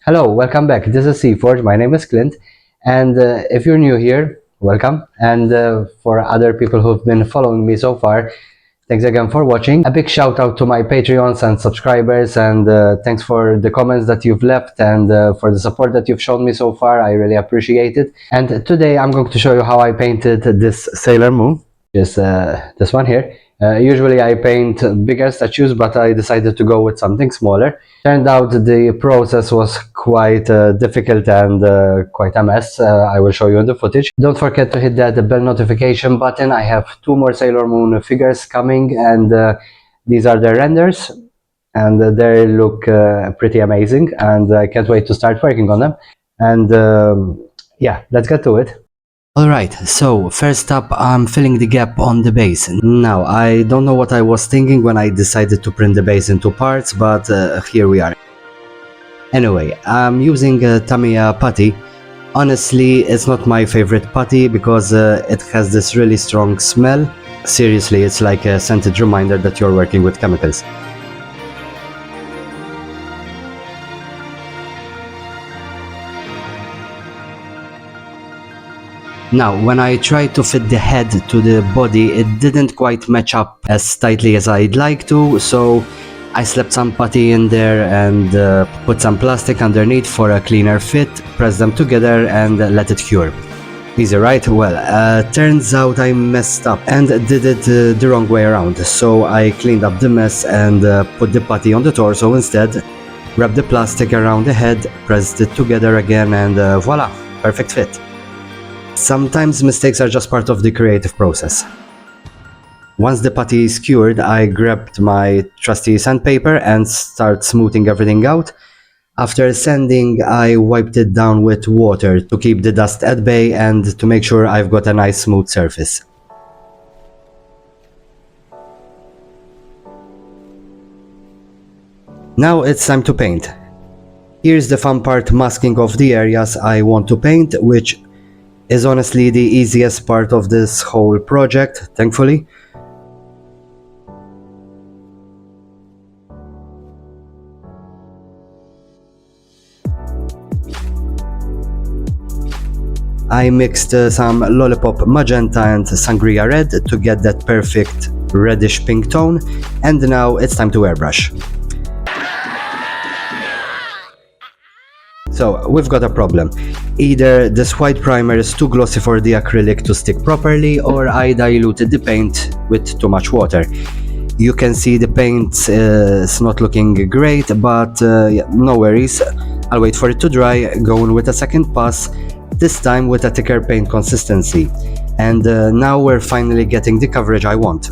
Hello, welcome back. This is C.Forge. My name is Clint, and if you're new here, welcome. And for other people who've been following me so far, thanks again for watching. A big shout out to my Patreons and subscribers, and thanks for the comments that you've left and for the support that you've shown me so far. I really appreciate it. And today I'm going to show you how I painted this Sailor Moon, just this one here. Usually I paint bigger statues, but I decided to go with something smaller. Turned out the process was quite difficult and quite a mess. I will show you in the footage. Don't forget to hit that bell notification button. I have 2 more Sailor Moon figures coming, and these are the renders, and they look pretty amazing, and I can't wait to start working on them. And yeah, let's get to it. Alright, so first up I'm filling the gap on the base. Now, I don't know what I was thinking when I decided to print the base in 2 parts, but here we are. Anyway, I'm using Tamiya putty. Honestly, it's not my favorite putty because it has this really strong smell. Seriously, it's like a scented reminder that you're working with chemicals. Now, when I tried to fit the head to the body, it didn't quite match up as tightly as I'd like to, so I slapped some putty in there and put some plastic underneath for a cleaner fit, pressed them together and let it cure. Easy, right? Well, turns out I messed up and did it the wrong way around, so I cleaned up the mess and put the putty on the torso instead, wrapped the plastic around the head, pressed it together again, and voila, perfect fit. Sometimes mistakes are just part of the creative process. Once the putty is cured, I grabbed my trusty sandpaper and start smoothing everything out. After sanding, I wiped it down with water to keep the dust at bay and to make sure I've got a nice smooth surface. Now it's time to paint. Here's the fun part, masking off the areas I want to paint, which is honestly the easiest part of this whole project, thankfully. I mixed some Lollipop Magenta and Sangria Red to get that perfect reddish pink tone, and now it's time to airbrush. So, we've got a problem. Either this white primer is too glossy for the acrylic to stick properly, or I diluted the paint with too much water. You can see the paint is not looking great, but yeah, no worries. I'll wait for it to dry, going with a second pass, this time with a thicker paint consistency. And now we're finally getting the coverage I want.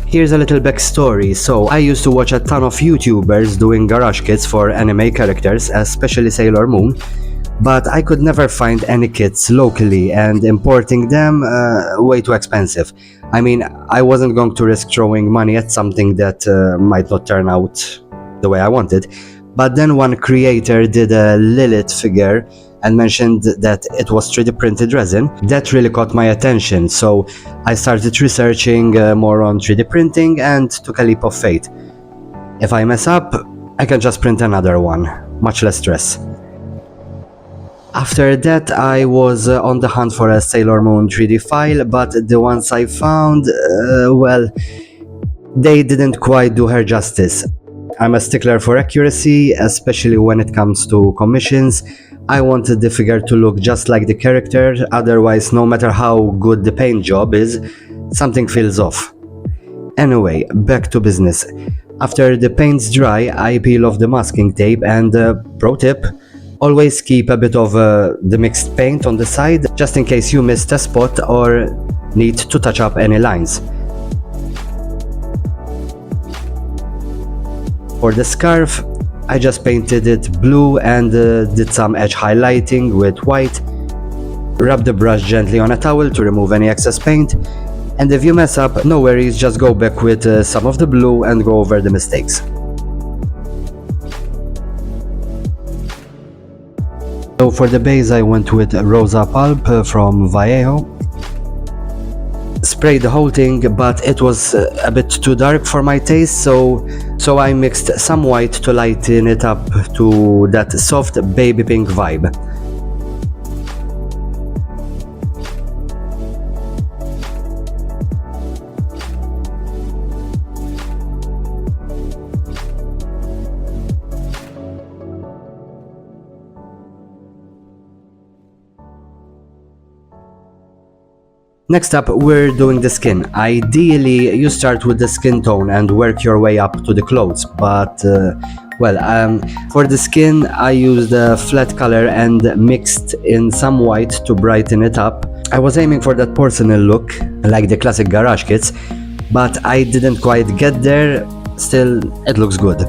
Here's a little backstory. So, I used to watch a ton of YouTubers doing garage kits for anime characters, especially Sailor Moon, but I could never find any kits locally, and importing them way too expensive. I mean, I wasn't going to risk throwing money at something that might not turn out the way I wanted. But then one creator did a Lilith figure and mentioned that it was 3D printed resin. That really caught my attention, so I started researching more on 3D printing and took a leap of faith. If I mess up, I can just print another one, much less stress. After that, I was on the hunt for a Sailor Moon 3D file, but the ones I found, well, they didn't quite do her justice. I'm a stickler for accuracy, especially when it comes to commissions. I wanted the figure to look just like the character, otherwise no matter how good the paint job is, something feels off. Anyway, back to business. After the paint's dry, I peel off the masking tape and, pro tip, always keep a bit of the mixed paint on the side, just in case you missed a spot or need to touch up any lines. For the scarf, I just painted it blue and did some edge highlighting with white. Rub the brush gently on a towel to remove any excess paint, and if you mess up, no worries, just go back with some of the blue and go over the mistakes. So for the base I went with Rosa Pulp from Vallejo. spray the whole thing, but it was a bit too dark for my taste, so I mixed some white to lighten it up to that soft baby pink vibe. Next up, we're doing the skin. Ideally, you start with the skin tone and work your way up to the clothes, but for the skin I used a flat color and mixed in some white to brighten it up. I was aiming for that porcelain look, like the classic garage kits, but I didn't quite get there. Still, it looks good.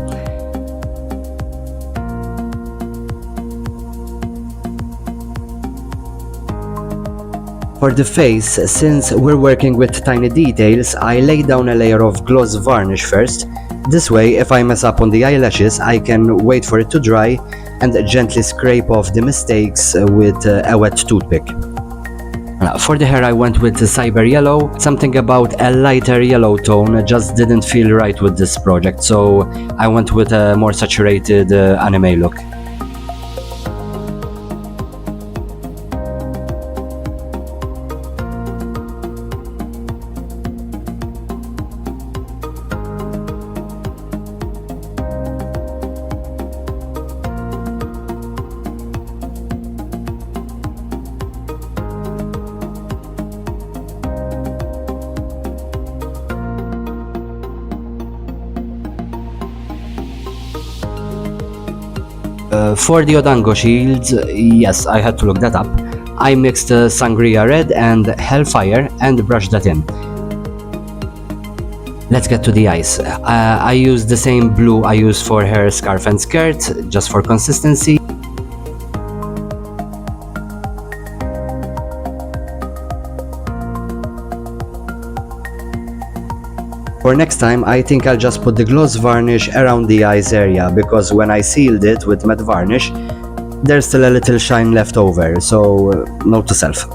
For the face, since we're working with tiny details, I lay down a layer of gloss varnish first. This way, if I mess up on the eyelashes, I can wait for it to dry and gently scrape off the mistakes with a wet toothpick. For the hair, I went with cyber yellow. Something about a lighter yellow tone just didn't feel right with this project, so I went with a more saturated anime look. For the Odango shields, yes, I had to look that up. I mixed Sangria Red and Hellfire and brushed that in. Let's get to the eyes. I used the same blue I used for her scarf and skirt, just for consistency. For next time, I think I'll just put the gloss varnish around the eyes area, because when I sealed it with matte varnish, there's still a little shine left over, so note to self.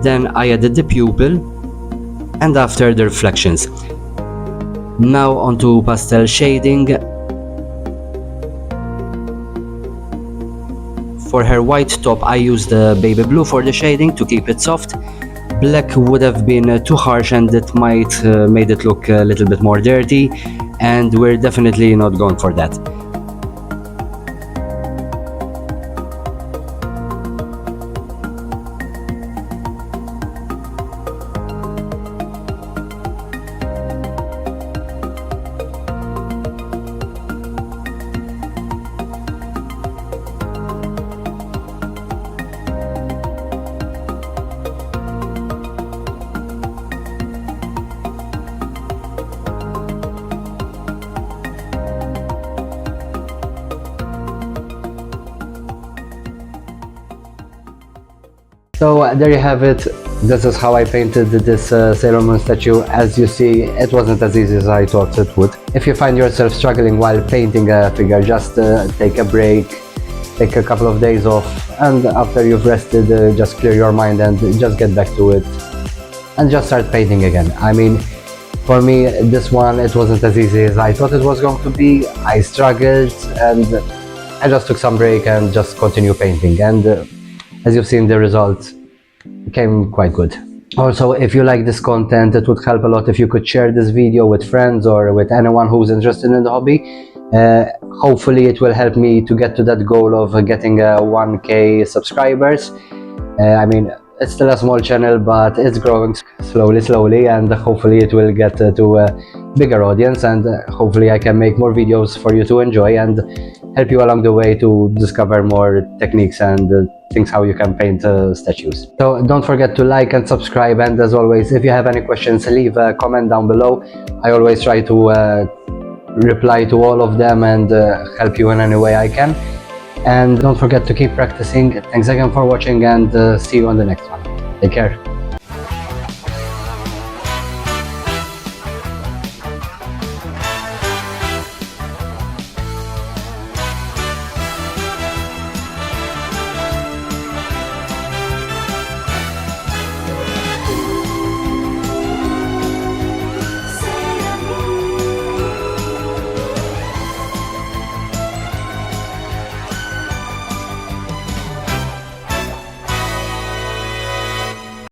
Then I added the pupil, and after the reflections. Now onto pastel shading. For her white top, I used the baby blue for the shading to keep it soft. Black would have been too harsh and it might made it look a little bit more dirty, and we're definitely not going for that. So there you have it. This is how I painted this Sailor Moon statue. As you see, it wasn't as easy as I thought it would. If you find yourself struggling while painting a figure, just take a break, take a couple of days off, and after you've rested, just clear your mind and just get back to it and just start painting again. I mean, for me, this one, it wasn't as easy as I thought it was going to be. I struggled and I just took some break and just continue painting, and as you've seen, the result came quite good. Also, if you like this content, it would help a lot if you could share this video with friends or with anyone who's interested in the hobby. Hopefully it will help me to get to that goal of getting 1K subscribers. I mean, it's still a small channel, but it's growing slowly, and hopefully it will get to a bigger audience, and hopefully I can make more videos for you to enjoy and help you along the way to discover more techniques and things how you can paint statues. So don't forget to like and subscribe, and as always, if you have any questions, leave a comment down below. I always try to reply to all of them and help you in any way I can. And don't forget to keep practicing. Thanks again for watching, and see you on the next one. Take care.